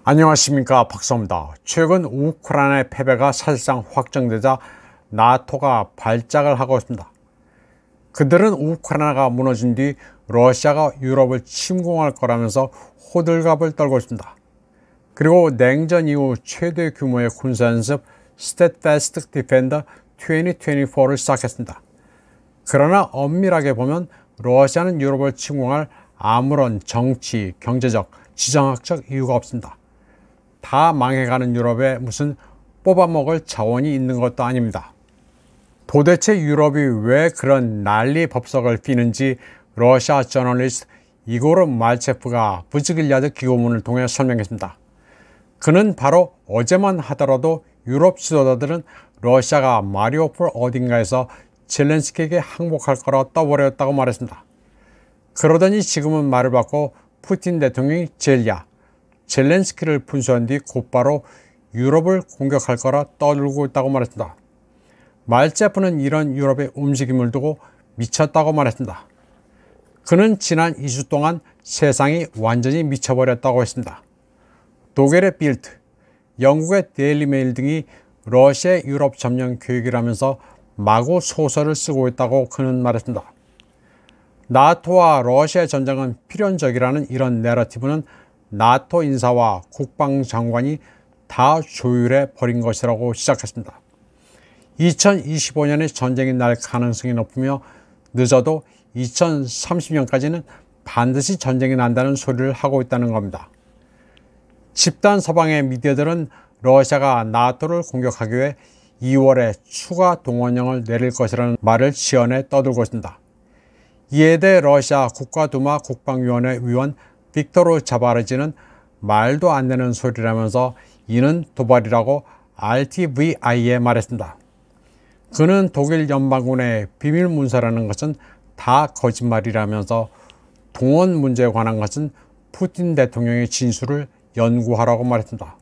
안녕하십니까, 박사입니다. 최근 우크라이나의 패배가 사실상 확정되자 나토가 발작을 하고 있습니다. 그들은 우크라이나가 무너진 뒤 러시아가 유럽을 침공할 거라면서 호들갑을 떨고 있습니다. 그리고 냉전 이후 최대 규모의 군사연습 Steadfast Defender 2024를 시작했습니다. 그러나 엄밀하게 보면 러시아는 유럽을 침공할 아무런 정치, 경제적, 지정학적 이유가 없습니다. 다 망해가는 유럽에 무슨 뽑아먹을 자원이 있는 것도 아닙니다. 도대체 유럽이 왜 그런 난리 법석을 피는지 러시아 저널리스트 이고르 말체프가 부즈길야드 기고문을 통해 설명했습니다. 그는 바로 어제만 하더라도 유럽 지도자들은 러시아가 마리오폴 어딘가에서 젤렌스키에게 항복할 거라 떠버렸다고 말했습니다. 그러더니 지금은 말을 바꿔 푸틴 대통령이 젤렌스키를 분수한 뒤 곧바로 유럽을 공격할 거라 떠들고 있다고 말했습니다. 말체프는 이런 유럽의 움직임을 두고 미쳤다고 말했습니다. 그는 지난 2주 동안 세상이 완전히 미쳐버렸다고 했습니다. 독일의 빌트, 영국의 데일리 메일 등이 러시아의 유럽 점령 계획이라면서 마구 소설을 쓰고 있다고 그는 말했습니다. 나토와 러시아의 전쟁은 필연적이라는 이런 내러티브는 나토 인사와 국방장관이 다 조율해 버린 것이라고 시작했습니다. 2025년에 전쟁이 날 가능성이 높으며 늦어도 2030년까지는 반드시 전쟁이 난다는 소리를 하고 있다는 겁니다. 집단 서방의 미디어들은 러시아가 나토를 공격하기 위해 2월에 추가 동원령을 내릴 것이라는 말을 지어내 떠들고 있습니다. 이에 대해 러시아 국가두마 국방위원회 위원 빅토르 자바르지는 말도 안 되는 소리라면서 이는 도발이라고 RTVI에 말했습니다. 그는 독일 연방군의 비밀 문서라는 것은 다 거짓말이라면서 동원 문제에 관한 것은 푸틴 대통령의 진술을 연구하라고 말했습니다.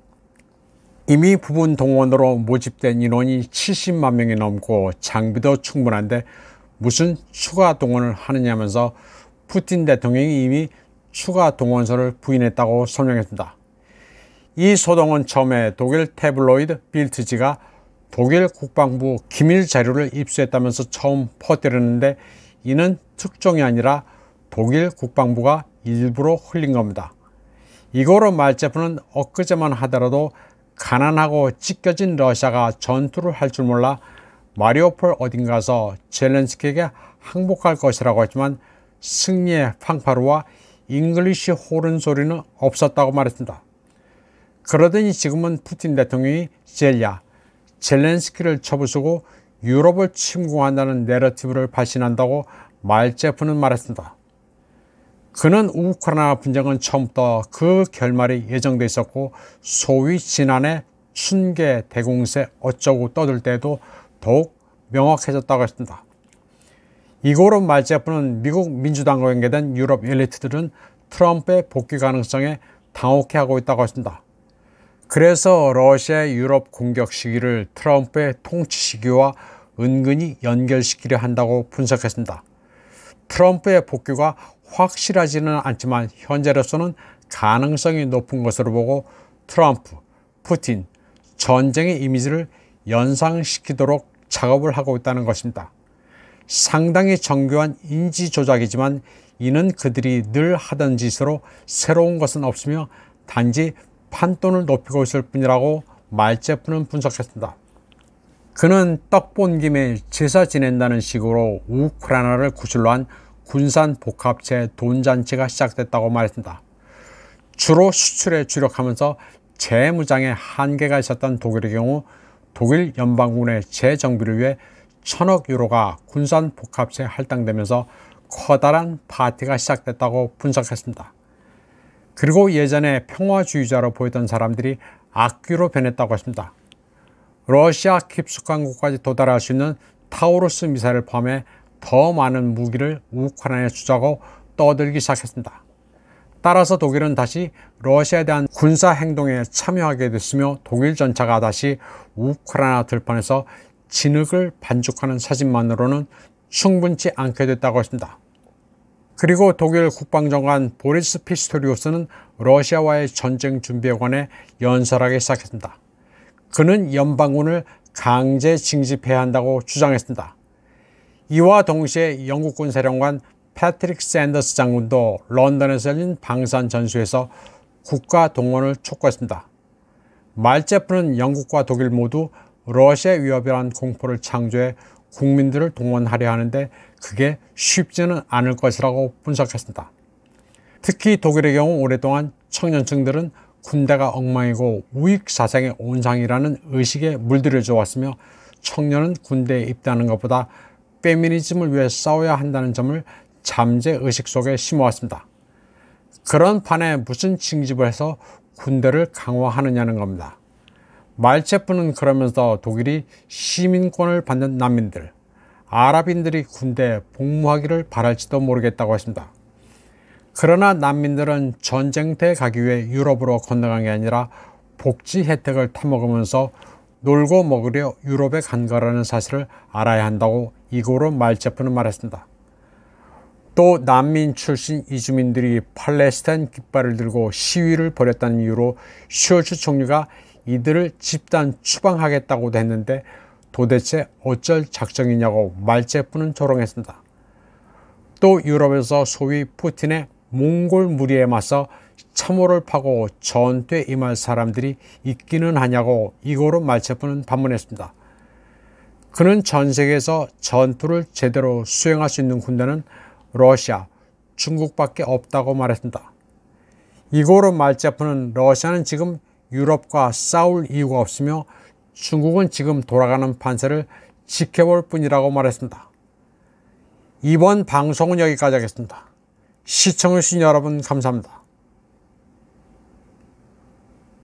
이미 부분 동원으로 모집된 인원이 70만 명이 넘고 장비도 충분한데 무슨 추가 동원을 하느냐면서 푸틴 대통령이 이미 추가 동원서를 부인했다고 설명했습니다. 이 소동은 처음에 독일 태블로이드 빌트지가 독일 국방부 기밀 자료를 입수했다면서 처음 퍼뜨렸는데 이는 특종이 아니라 독일 국방부가 일부러 흘린 겁니다. 이고르 말체프는 엊그제만 하더라도 가난하고 찢겨진 러시아가 전투를 할 줄 몰라 마리오폴 어딘가서 젤렌스키에게 항복할 것이라고 했지만 승리의 팡파르와 잉글리시 호른 소리는 없었다고 말했습니다. 그러더니 지금은 푸틴 대통령이 젤렌스키를 쳐부수고 유럽을 침공한다는 내러티브를 발신한다고 말체프는 말했습니다. 그는 우크라이나 분쟁은 처음부터 그 결말이 예정돼 있었고 소위 지난해 춘계 대공세 어쩌고 떠들 때에도 더욱 명확해졌다고 했습니다. 이고르 말체프는 미국 민주당과 연계된 유럽 엘리트들은 트럼프의 복귀 가능성에 당혹해하고 있다고 했습니다. 그래서 러시아의 유럽 공격 시기를 트럼프의 통치 시기와 은근히 연결시키려 한다고 분석했습니다. 트럼프의 복귀가 확실하지는 않지만 현재로서는 가능성이 높은 것으로 보고 트럼프, 푸틴, 전쟁의 이미지를 연상시키도록 작업을 하고 있다는 것입니다. 상당히 정교한 인지 조작이지만 이는 그들이 늘 하던 짓으로 새로운 것은 없으며 단지 판돈을 높이고 있을 뿐이라고 말체프는 분석했습니다. 그는 떡 본 김에 제사 지낸다는 식으로 우크라이나를 구실로 한 군산 복합체 돈잔치가 시작됐다고 말했습니다. 주로 수출에 주력하면서 재무장에 한계가 있었던 독일의 경우 독일 연방군의 재정비를 위해 1000억 유로가 군산 복합체에 할당되면서 커다란 파티가 시작됐다고 분석했습니다. 그리고 예전에 평화주의자로 보이던 사람들이 악귀로 변했다고 했습니다. 러시아 깊숙한 곳까지 도달할 수 있는 타우루스 미사일을 포함해 더 많은 무기를 우크라이나에 주자고 떠들기 시작했습니다. 따라서 독일은 다시 러시아에 대한 군사 행동에 참여하게 됐으며 독일 전차가 다시 우크라이나 들판에서 진흙을 반죽하는 사진만으로는 충분치 않게 됐다고 했습니다. 그리고 독일 국방장관 보리스 피스토리우스는 러시아와의 전쟁 준비에 관해 연설하기 시작했습니다. 그는 연방군을 강제 징집해야 한다고 주장했습니다. 이와 동시에 영국군 사령관 패트릭 샌더스 장군도 런던에서 열린 방산 전수에서 국가 동원을 촉구했습니다. 말제프는 영국과 독일 모두 러시아 위협이란 공포를 창조해 국민들을 동원하려 하는데 그게 쉽지는 않을 것이라고 분석했습니다. 특히 독일의 경우 오랫동안 청년층들은 군대가 엉망이고 우익 사상의 온상이라는 의식에 물들여져 왔으며 청년은 군대에 입대하는 것보다 페미니즘을 위해 싸워야 한다는 점을 잠재의식 속에 심어왔습니다. 그런 판에 무슨 징집을 해서 군대를 강화하느냐는 겁니다. 말체프는 그러면서 독일이 시민권을 받는 난민들, 아랍인들이 군대에 복무하기를 바랄지도 모르겠다고 했습니다. 그러나 난민들은 전쟁터에 가기 위해 유럽으로 건너간 게 아니라 복지 혜택을 타먹으면서 놀고 먹으려 유럽에 간 거라는 사실을 알아야 한다고 이고로 말제프는 말했습니다. 또 난민 출신 이주민들이 팔레스타인 깃발을 들고 시위를 벌였다는 이유로 숄츠 총리가 이들을 집단 추방하겠다고도 했는데 도대체 어쩔 작정이냐고 말제프는 조롱했습니다. 또 유럽에서 소위 푸틴의 몽골 무리에 맞서 참호를 파고 전투에 임할 사람들이 있기는 하냐고 이고로 말제프는 반문했습니다. 그는 전 세계에서 전투를 제대로 수행할 수 있는 군대는 러시아, 중국밖에 없다고 말했습니다. 이고로 말제프는 러시아는 지금 유럽과 싸울 이유가 없으며 중국은 지금 돌아가는 판세를 지켜볼 뿐이라고 말했습니다. 이번 방송은 여기까지 하겠습니다. 시청해주신 여러분 감사합니다.